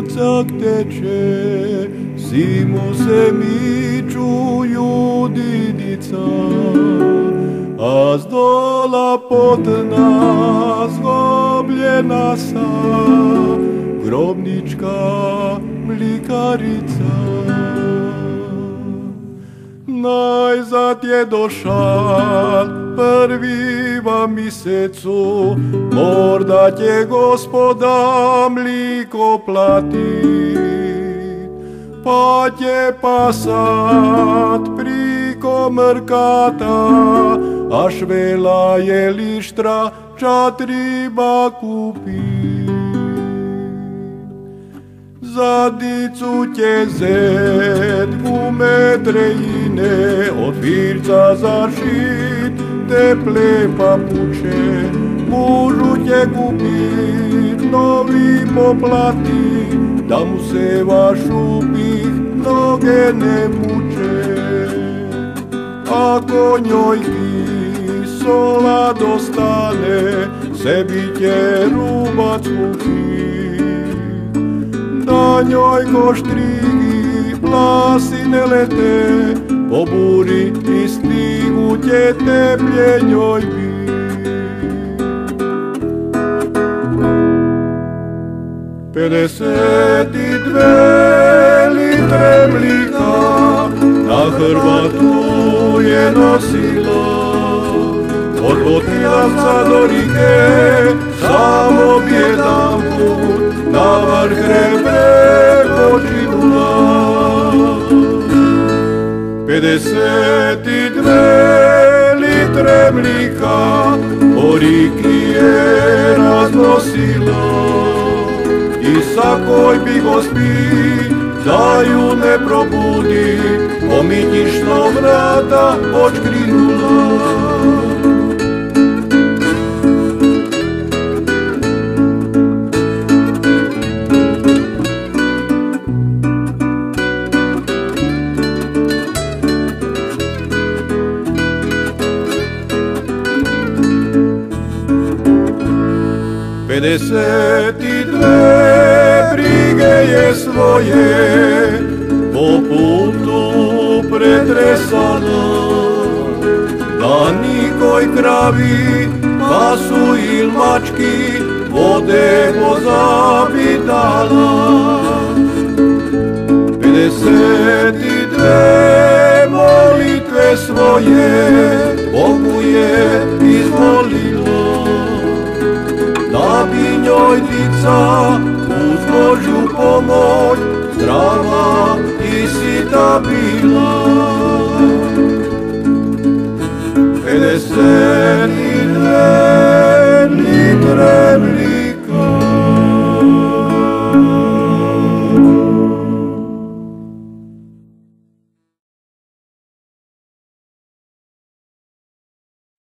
Iucak teče, zimu se miču judinica, a zdola potna zgobljena sa, grobnička mlikarica. Najzad je došal prvi v mesecu, morda će gospoda mliko platit, pa će pasat priko mrkata, a švela je lištra, ča treba kupit. Za dicu će zet gume trejine, od firca zašit teple papuče, mužu će kupit novi poplati, da mu se vašupih noge ne muče. Ako njoj kisola dostane, sebi će rubac kupit, da njoj ko štrigi plasi ne lete, po buri i snigu će teplje njoj bit. 52 litre mlika na Hrvatu je nosila, od Botilavca do Rike samo jedan put na vrh Hrebe počinula. 52 litre mlika po Riki je raznosila, i sakoj bi gospi da ju ne probudi, pominjišno vrata odškrinula. Pedeset i dve brige je svoje po putu pretresala, da nikoj kravi, pasu il mački vode pozabitala. 52 molitve svoje Bogu je izmolila, da bi njoj dica uz Božju pomoć zdrava i sita bila.